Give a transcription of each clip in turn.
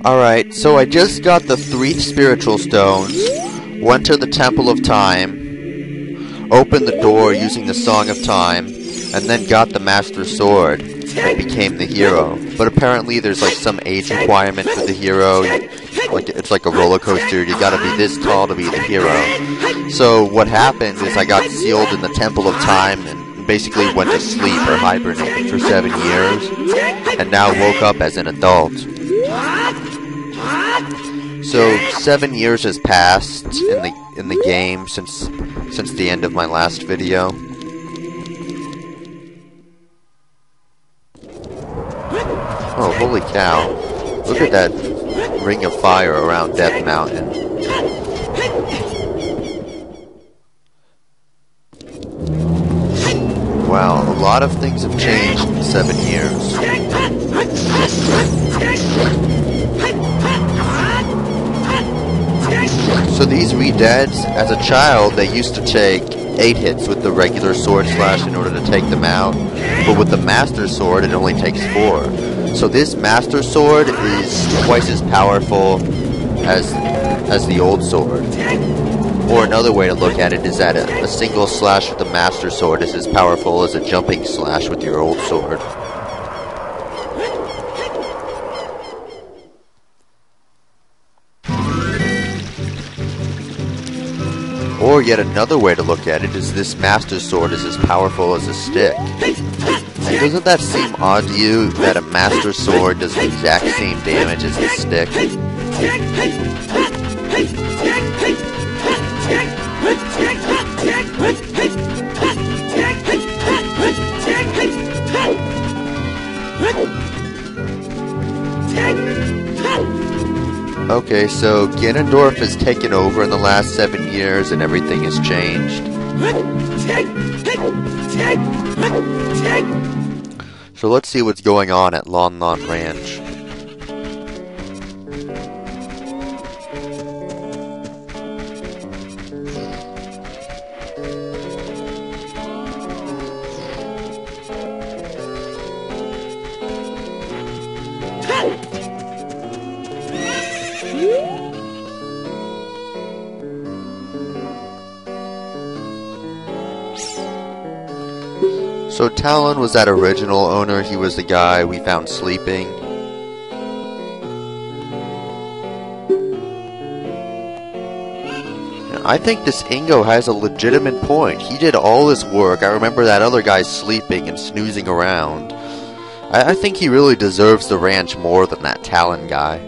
Alright, so I just got the 3 spiritual stones, went to the Temple of Time, opened the door using the Song of Time, and then got the Master Sword and became the hero. But apparently there's like some age requirement for the hero. Like it's like a roller coaster, you gotta be this tall to be the hero. So what happened is I got sealed in the Temple of Time and basically went to sleep or hibernated for 7 years, and now woke up as an adult. So 7 years has passed in the game since the end of my last video. Oh, holy cow. Look at that ring of fire around Death Mountain. Wow, a lot of things have changed in 7 years. So these re-deads, as a child, they used to take 8 hits with the regular sword slash in order to take them out, but with the Master Sword it only takes 4. So this Master Sword is twice as powerful as the old sword. Or another way to look at it is that a single slash with the Master Sword is as powerful as a jumping slash with your old sword. Or yet another way to look at it is this Master Sword is as powerful as a stick. And doesn't that seem odd to you, that a Master Sword does the exact same damage as a stick? Okay, so Ganondorf has taken over in the last 7 years and everything has changed. So let's see what's going on at Lon Lon Ranch. So Talon was that original owner. He was the guy we found sleeping. And I think this Ingo has a legitimate point. He did all this work. I remember that other guy sleeping and snoozing around. I think he really deserves the ranch more than that Talon guy.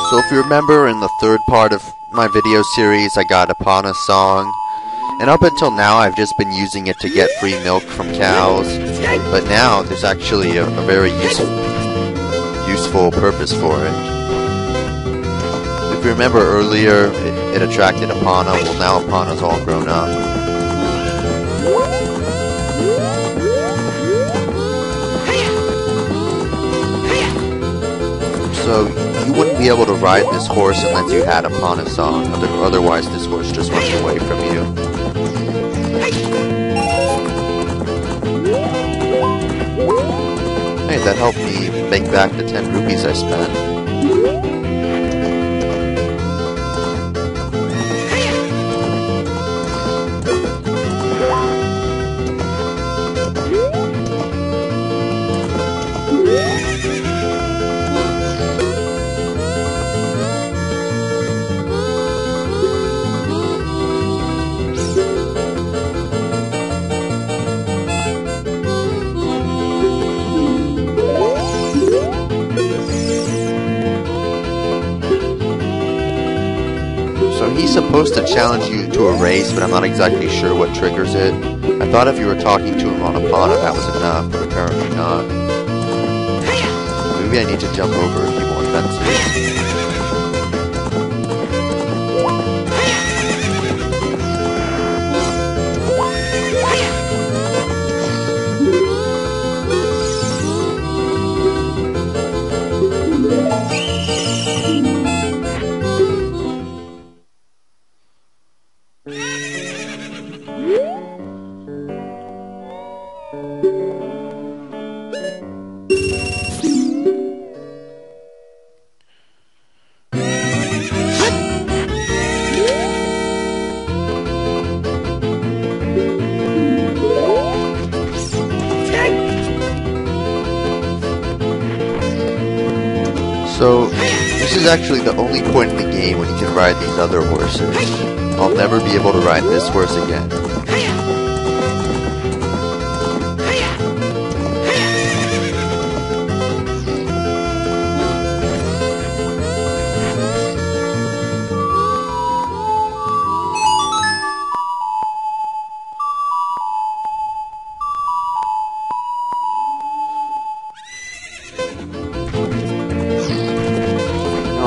So if you remember, in the third part of my video series I got Epona's song, and up until now I've just been using it to get free milk from cows, but now there's actually a very useful purpose for it. If you remember earlier, it attracted Epona. Well, now Epona's all grown up. So you wouldn't be able to ride this horse unless you had Epona's song. Otherwise, this horse just runs away from you. Hey, that helped me make back the 10 rupees I spent. He's supposed to challenge you to a race, but I'm not exactly sure what triggers it. I thought if you were talking to him on Epona that was enough, but apparently not. Maybe I need to jump over a few more fences. This is actually the only point in the game when you can ride these other horses. I'll never be able to ride this horse again.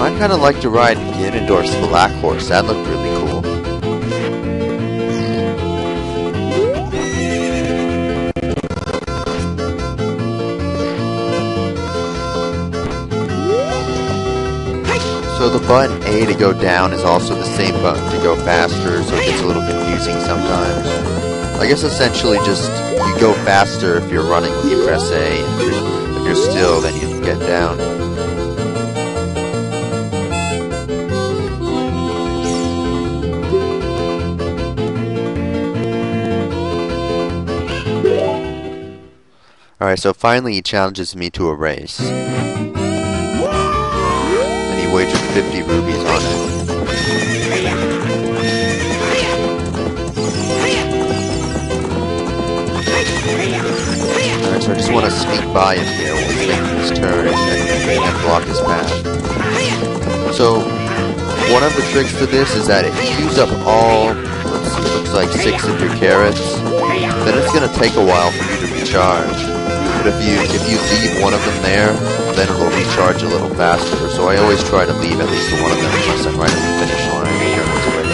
I'd kind of like to ride Ganondorf's black horse. That looked really cool. So the button A to go down is also the same button to go faster, so it gets a little confusing sometimes. I guess essentially just you go faster if you're running when you press A. If you're still, then you get down. Alright, so finally he challenges me to a race. And he wagered 50 rubies on it. Alright, so I just want to sneak by him here while he's making his turn and block his path. So, one of the tricks to this is that if you use up all, let's see, it looks like 6 of your carrots, then it's going to take a while for you to recharge. But if you leave one of them there, then it will recharge a little faster. So I always try to leave at least one of them unless I'm right at the finish line. Here, it's right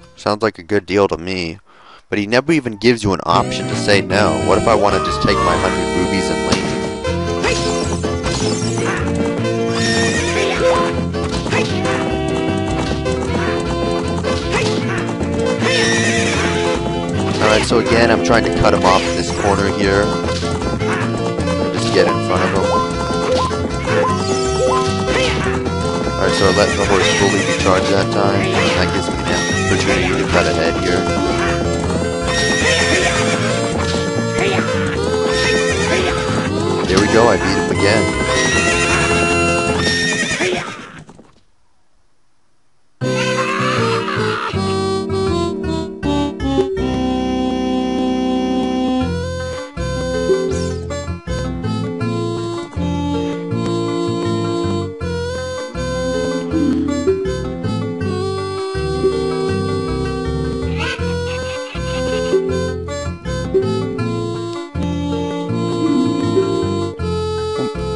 there. Sounds like a good deal to me. But he never even gives you an option to say no. What if I want to just take my 100 rubies and leave? Alright, so again, I'm trying to cut him off in this corner here. Just get in front of him. Alright, so I let the horse fully recharge that time. And that gives me the opportunity to cut ahead here. There we go, I beat him again.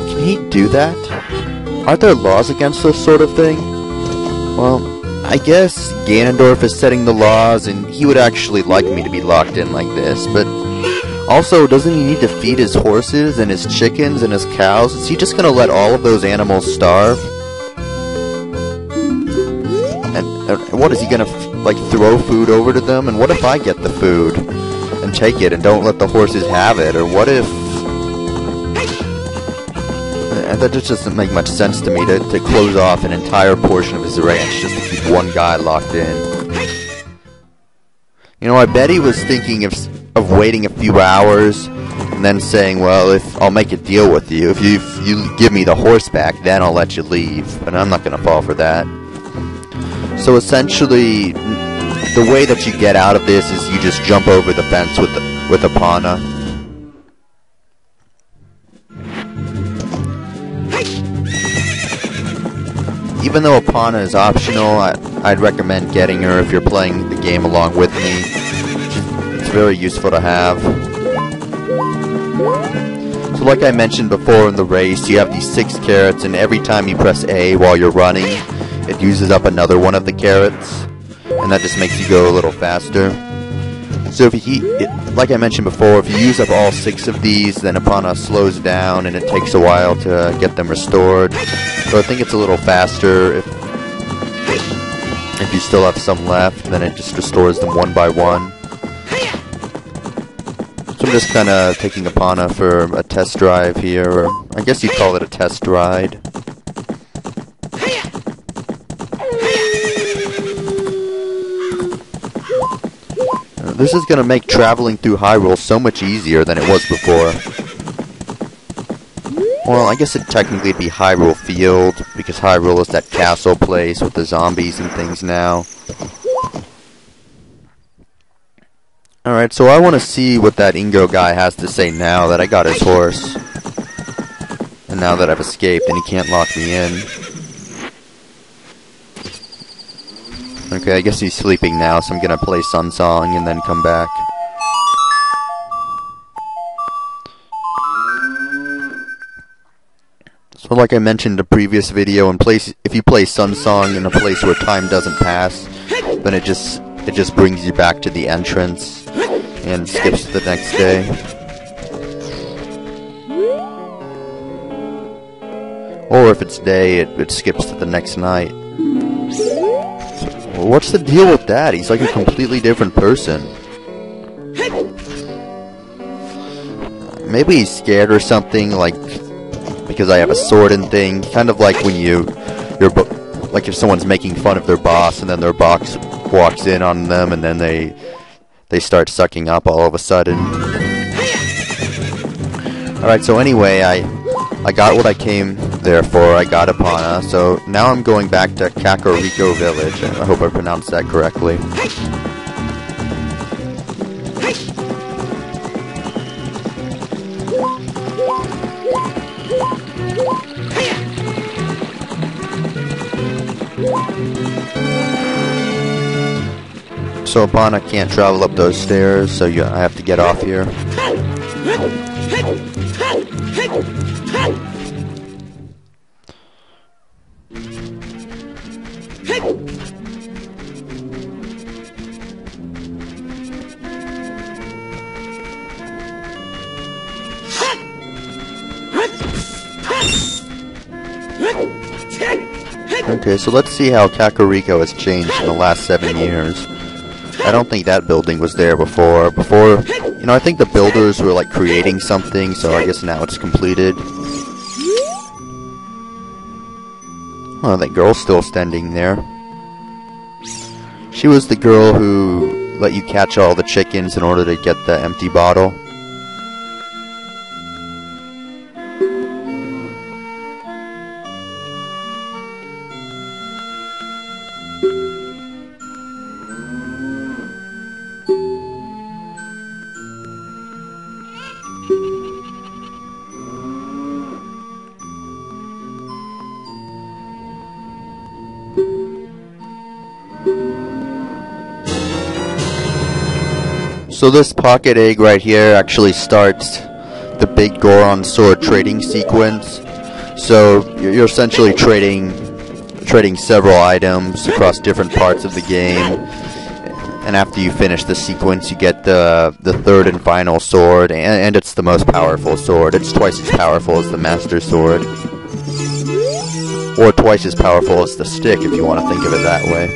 Can he do that? Aren't there laws against this sort of thing? Well, I guess Ganondorf is setting the laws, and he would actually like me to be locked in like this, but also, doesn't he need to feed his horses, and his chickens, and his cows? Is he just gonna let all of those animals starve? And what, is he gonna, like, throw food over to them? And what if I get the food, and take it, and don't let the horses have it? Or what if... that just doesn't make much sense to me, to close off an entire portion of his ranch just to keep one guy locked in. You know, I bet he was thinking of waiting a few hours and then saying, well, if I'll make a deal with you. If you give me the horse back, then I'll let you leave. But I'm not going to fall for that. So essentially, the way that you get out of this is you just jump over the fence with Epona. Even though Epona is optional, I'd recommend getting her if you're playing the game along with me. It's very useful to have. So like I mentioned before in the race, you have these 6 carrots, and every time you press A while you're running, it uses up another one of the carrots, and that just makes you go a little faster. So if like I mentioned before, if you use up all 6 of these, then Epona slows down, and it takes a while to get them restored. So I think it's a little faster if you still have some left, then it just restores them one by one. So I'm just kind of taking Epona for a test drive here, or I guess you'd call it a test ride. This is going to make traveling through Hyrule so much easier than it was before. Well, I guess it'd technically be Hyrule Field, because Hyrule is that castle place with the zombies and things now. Alright, so I want to see what that Ingo guy has to say now that I got his horse. And now that I've escaped and he can't lock me in. Okay, I guess he's sleeping now, so I'm gonna play Sun Song and then come back. So like I mentioned in the previous video, if you play Sun Song in a place where time doesn't pass, then it just brings you back to the entrance and skips to the next day. Or if it's day, it skips to the next night. So, what's the deal with that? He's like a completely different person. Maybe he's scared or something, like because I have a sword and thing. Kind of like when like if someone's making fun of their boss and then their boss walks in on them and then they start sucking up all of a sudden. Alright, so anyway, I got what I came there for. I got Epona, so now I'm going back to Kakariko Village. I hope I pronounced that correctly. So Epona can't travel up those stairs, so I have to get off here. Okay, so let's see how Kakariko has changed in the last 7 years. I don't think that building was there before. You know, I think the builders were like creating something, so I guess now it's completed. Oh, that girl's still standing there. She was the girl who let you catch all the chickens in order to get the empty bottle. So this pocket egg right here actually starts the Big Goron Sword Trading sequence. So you're essentially trading several items across different parts of the game. And after you finish the sequence, you get the third and final sword, and it's the most powerful sword. It's twice as powerful as the Master Sword. Or twice as powerful as the stick, if you want to think of it that way.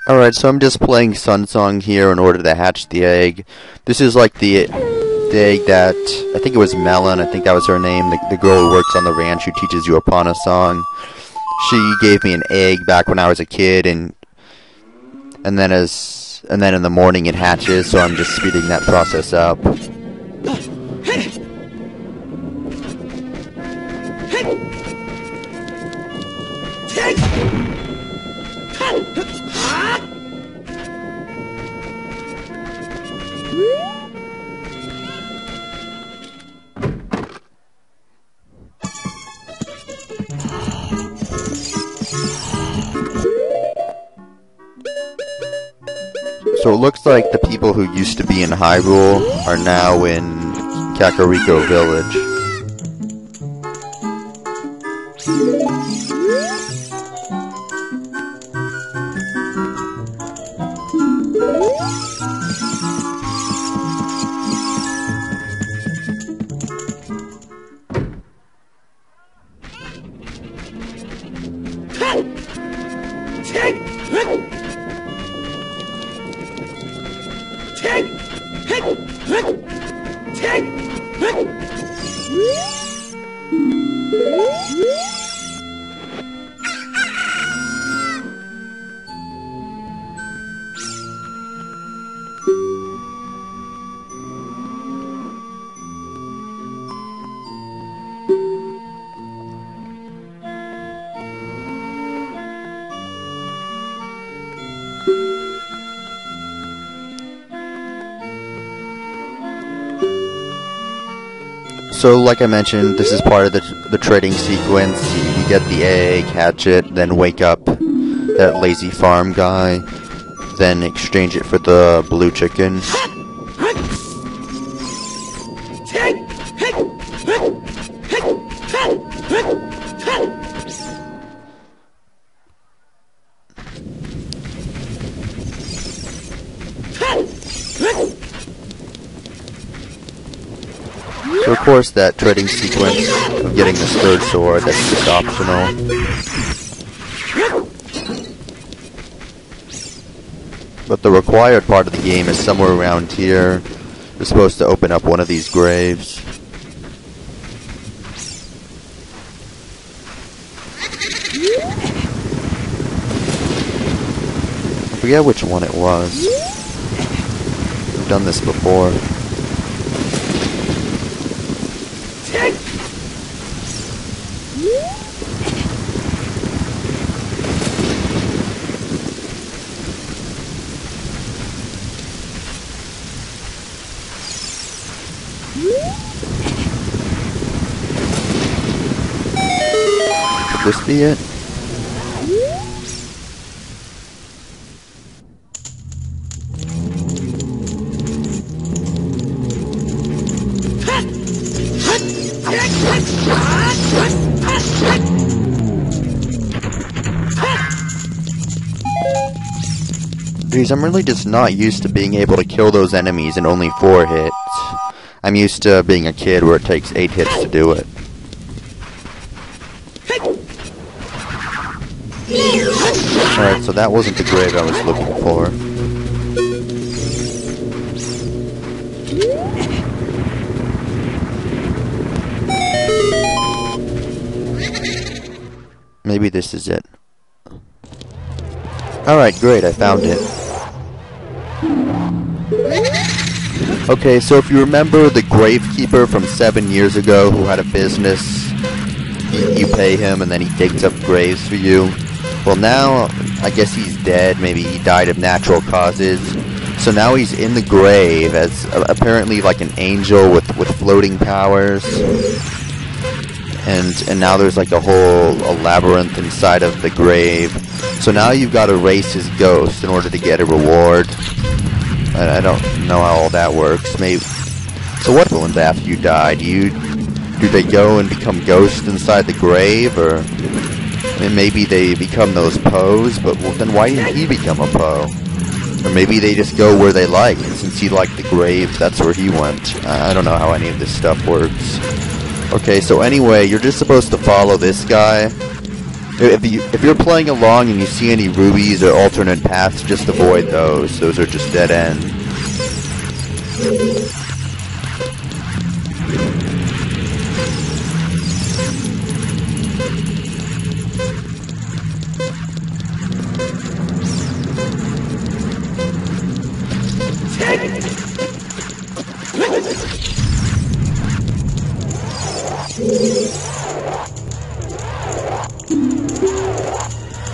Alright, so I'm just playing Sun Song here in order to hatch the egg. This is like the egg that, I think it was Melon, I think that was her name, the girl who works on the ranch who teaches you Epona song. She gave me an egg back when I was a kid, and then in the morning it hatches, so I'm just speeding that process up. So it looks like the people who used to be in Hyrule are now in Kakariko Village. So, like I mentioned, this is part of the trading sequence. You get the egg, hatch it, then wake up that lazy farm guy, then exchange it for the blue chicken. So of course that trading sequence of getting this third sword, that's just optional. But the required part of the game is somewhere around here. You're supposed to open up one of these graves. I forget which one it was. I've done this before. Could this be it? Geez, I'm really just not used to being able to kill those enemies in only 4 hits. I'm used to being a kid where it takes 8 hits to do it. Alright, so that wasn't the grave I was looking for. Maybe this is it. Alright, great, I found it. Okay, so if you remember the gravekeeper from 7 years ago who had a business, you pay him and then he digs up graves for you. Well, now, I guess he's dead. Maybe he died of natural causes. So now he's in the grave as apparently like an angel with floating powers. And now there's like a labyrinth inside of the grave. So now you've got to race his ghost in order to get a reward. I don't know how all that works. Maybe. So what happens after you die? Do they go and become ghosts inside the grave, or maybe they become those Poes? But well, then why didn't he become a Poe? Or maybe they just go where they like, and since he liked the grave, that's where he went. I don't know how any of this stuff works. Okay, so anyway, you're just supposed to follow this guy. If you're playing along and you see any rubies or alternate paths, just avoid those. Those are just dead ends.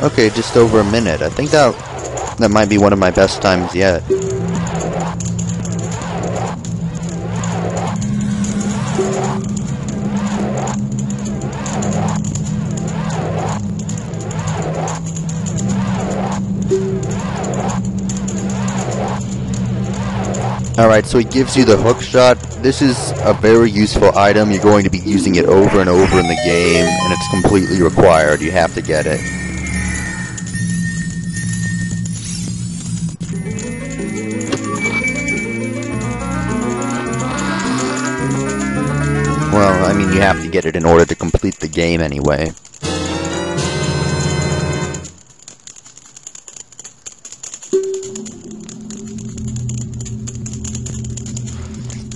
Okay, just over a minute. I think that might be one of my best times yet. Alright, so he gives you the Hookshot. This is a very useful item. You're going to be using it over and over in the game, and it's completely required. You have to get it. Well, I mean, you have to get it in order to complete the game anyway.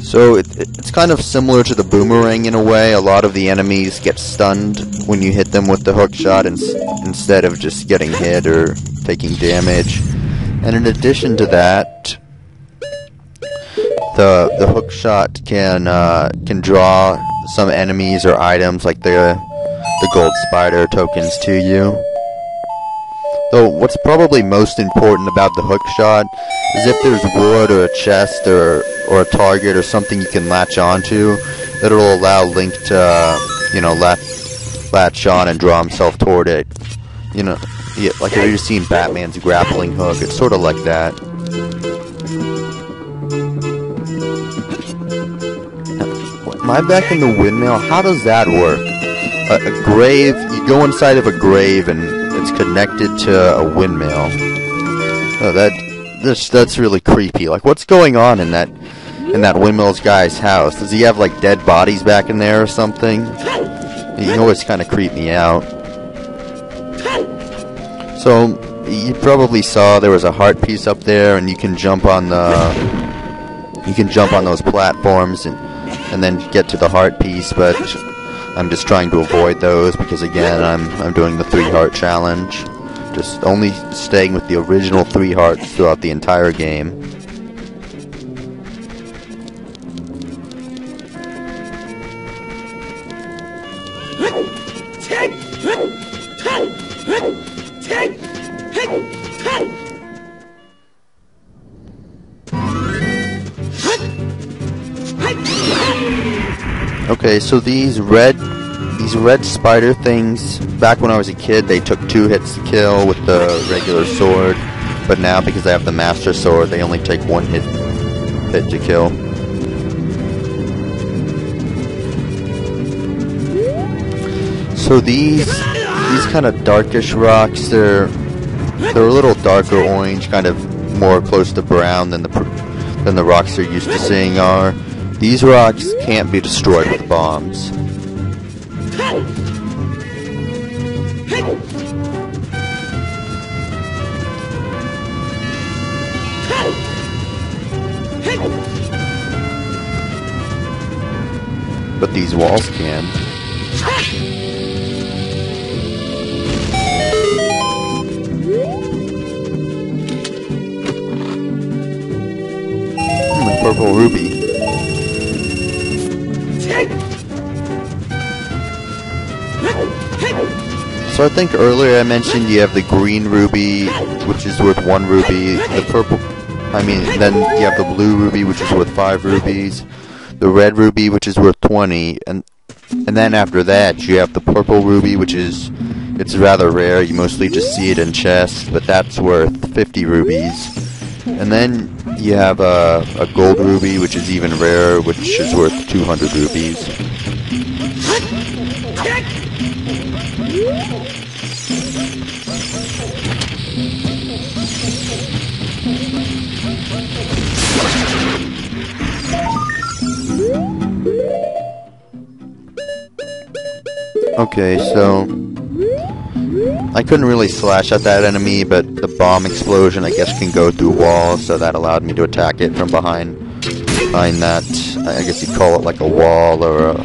So it's kind of similar to the boomerang in a way. A lot of the enemies get stunned when you hit them with the hookshot instead of just getting hit or taking damage. And in addition to that, the hookshot can draw some enemies or items like the gold spider tokens to you. Though what's probably most important about the hookshot is if there's wood or a chest or a target or something you can latch onto, that'll allow Link to, you know, latch on and draw himself toward it. You know, yeah, like have you seen Batman's grappling hook? It's sort of like that. Am I back in the windmill? How does that work? A grave, you go inside of a grave and it's connected to a windmill. Oh, that's really creepy. Like, what's going on in that windmills guy's house? Does he have like dead bodies back in there or something? You always kind of creep me out. So you probably saw there was a heart piece up there, and you can jump on those platforms and then get to the heart piece, but I'm just trying to avoid those because, again, I'm doing the 3 heart challenge. Just only staying with the original 3 hearts throughout the entire game. Okay, so these red spider things, back when I was a kid, they took 2 hits to kill with the regular sword, but now because I have the master sword, they only take 1 hit to kill. So these kind of darkish rocks, they're a little darker orange, kind of more close to brown than the rocks you're used to seeing are. These rocks can't be destroyed with bombs. But these walls can. A purple ruby. So I think earlier I mentioned you have the green ruby, which is worth 1 ruby, the purple, then you have the blue ruby, which is worth 5 rubies, the red ruby, which is worth 20, and then after that you have the purple ruby, which is, it's rather rare, you mostly just see it in chests, but that's worth 50 rubies. And then you have a gold ruby, which is even rarer, which is worth 200 rubies. Okay, so I couldn't really slash at that enemy, but the bomb explosion, I guess, can go through walls, so that allowed me to attack it from behind behind that, I guess you'd call it like a wall or a...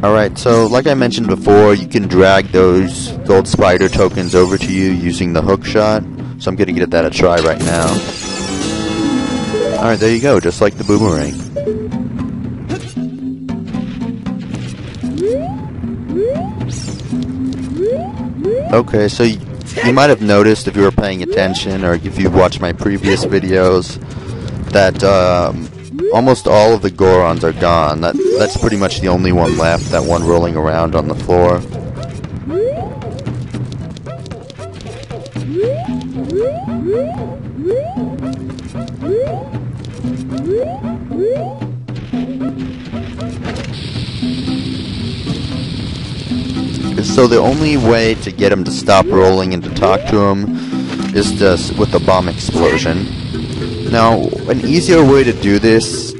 Alright, so like I mentioned before, you can drag those gold spider tokens over to you using the Hookshot. So I'm gonna give that a try right now. Alright, there you go, just like the boomerang. Okay, so you might have noticed if you were paying attention, or if you've watched my previous videos, that almost all of the Gorons are gone. That's pretty much the only one left, that one rolling around on the floor. So the only way to get him to stop rolling and to talk to him is just with the bomb explosion. Now, an easier way to do this,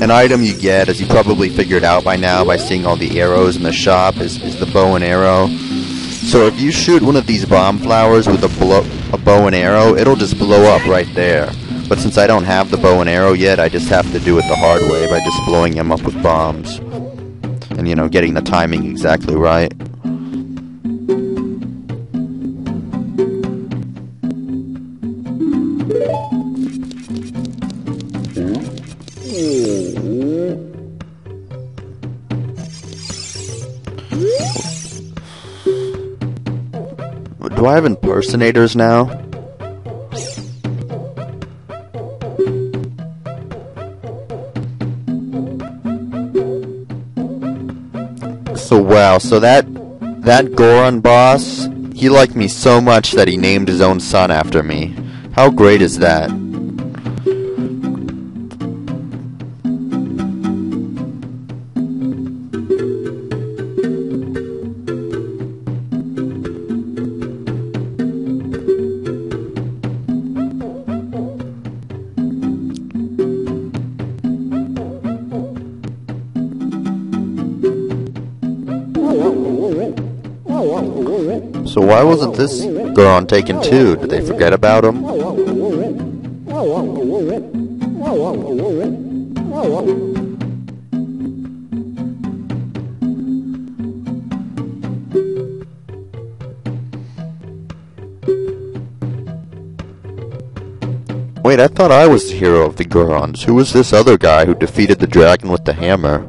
an item you get, as you probably figured out by now by seeing all the arrows in the shop, is the bow and arrow. So if you shoot one of these bomb flowers with a bow and arrow, it'll just blow up right there. But since I don't have the bow and arrow yet, I just have to do it the hard way by just blowing him up with bombs. And, you know, getting the timing exactly right. Do I have impersonators now? So wow, so that Goron boss, he liked me so much that he named his own son after me. How great is that? So why wasn't this Goron taken too? Did they forget about him? Wait, I thought I was the hero of the Gorons. Who was this other guy who defeated the dragon with the hammer?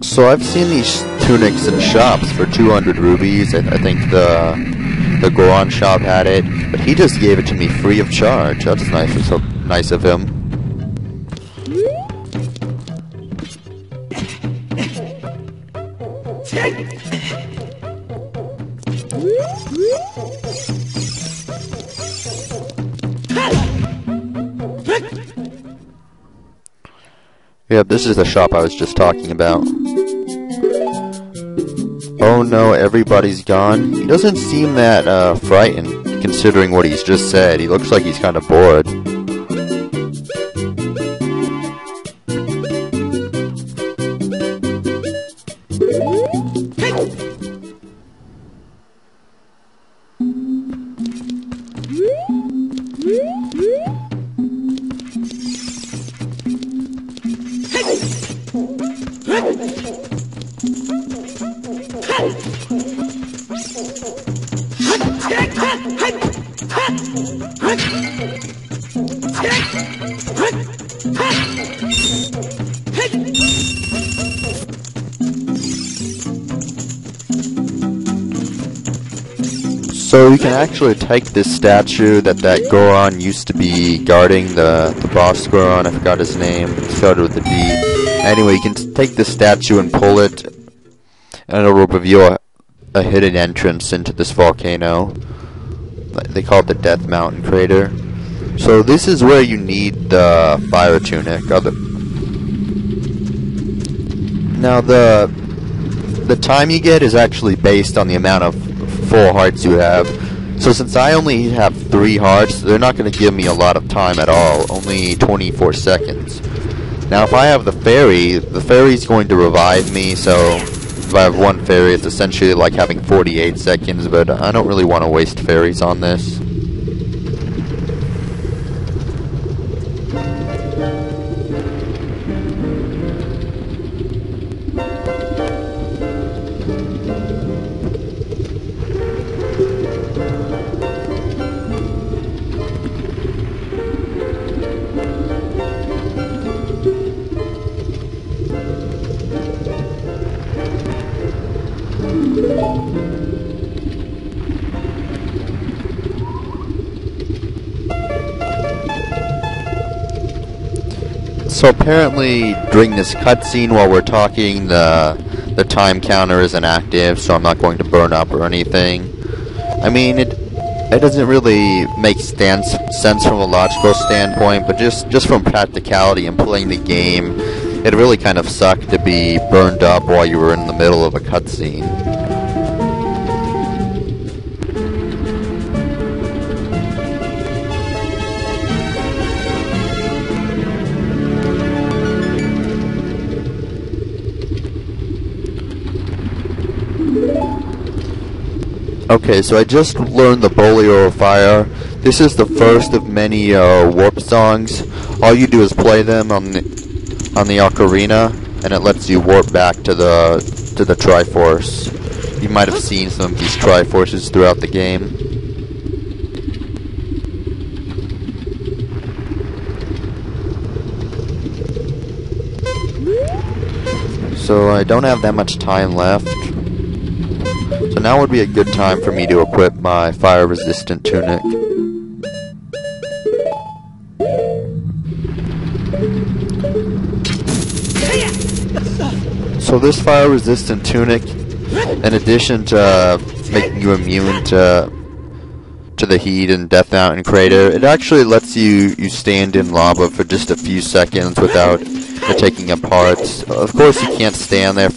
So I've seen these tunics in shops for 200 rubies. I think the Goron shop had it, but he just gave it to me free of charge. That's nice. It's so nice of him. Yeah, this is the shop I was just talking about. Oh no, everybody's gone. He doesn't seem that frightened, considering what he's just said. He looks like he's kind of bored. So you can actually take this statue that Goron used to be guarding, the boss Goron, I forgot his name, it started with a D. Anyway, you can take this statue and pull it, and it will reveal a hidden entrance into this volcano. They call it the Death Mountain Crater. So this is where you need the fire tunic. Now the time you get is actually based on the amount of full hearts you have. So since I only have 3 hearts, they're not going to give me a lot of time at all, only 24 seconds. Now if I have the fairy's going to revive me, so if I have 1 fairy, it's essentially like having 48 seconds, but I don't really want to waste fairies on this. So apparently during this cutscene while we're talking, the time counter isn't active, so I'm not going to burn up or anything. I mean, it doesn't really make sense from a logical standpoint, but just from practicality and playing the game, it really kind of sucked to be burned up while you were in the middle of a cutscene. Okay, so I just learned the Bolero of Fire. This is the first of many warp songs. All you do is play them on the ocarina, and it lets you warp back to the Triforce. You might have seen some of these Triforces throughout the game. So I don't have that much time left. So now would be a good time for me to equip my fire-resistant tunic. So this fire-resistant tunic, in addition to making you immune to the heat and Death Mountain Crater, it actually lets you stand in lava for just a few seconds without it taking up hearts. Of course you can't stand there.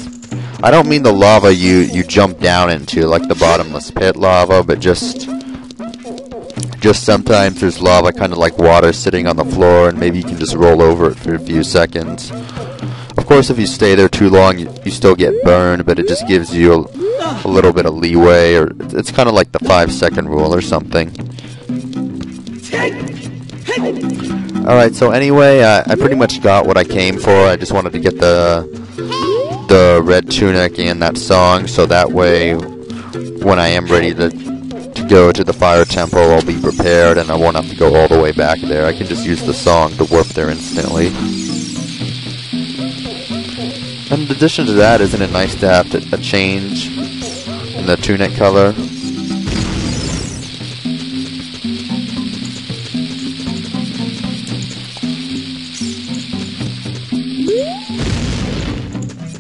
I don't mean the lava you jump down into, like the bottomless pit lava, but just sometimes there's lava kind of like water sitting on the floor, and maybe you can just roll over it for a few seconds. Of course, if you stay there too long, you still get burned, but it just gives you a little bit of leeway, or it's kind of like the 5-second rule or something. Alright, so anyway, I pretty much got what I came for. I just wanted to get the red tunic and that song, so that way when I am ready to go to the fire temple, I'll be prepared and I won't have to go all the way back there. I can just use the song to warp there instantly. And in addition to that, isn't it nice to have a change in the tunic color?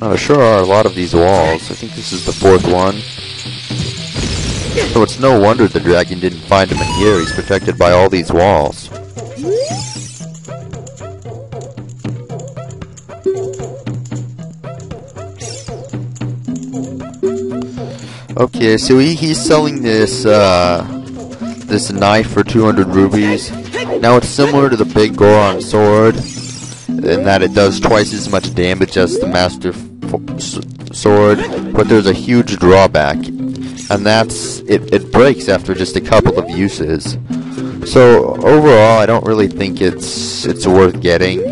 Oh, there sure are a lot of these walls. I think this is the 4th one. So it's no wonder the dragon didn't find him in here. He's protected by all these walls. Okay, so he's selling this this knife for 200 rubies. Now it's similar to the Big Goron Sword in that it does twice as much damage as the Master Sword, but there's a huge drawback, and that's it breaks after just a couple of uses. So overall, I don't really think it's worth getting.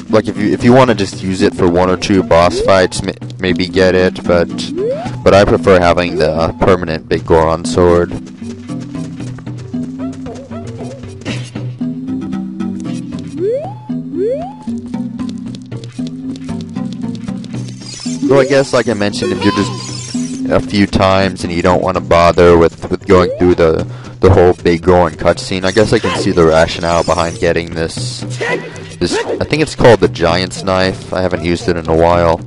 Like if you want to just use it for 1 or 2 boss fights, maybe get it, but I prefer having the permanent Big Goron Sword. So I guess, like I mentioned, if you're just a few times and you don't want to bother with going through the whole Big Goron cutscene. I guess I can see the rationale behind getting this. I think it's called the Giant's Knife. I haven't used it in a while.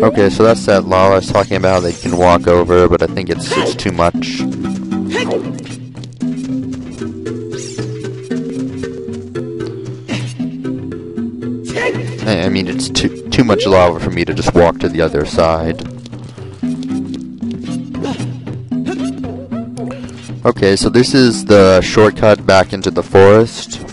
Okay, so that's that law I was talking about how they can walk over, but I think it's too much. I mean, it's too much lava for me to just walk to the other side. Okay, so this is the shortcut back into the forest.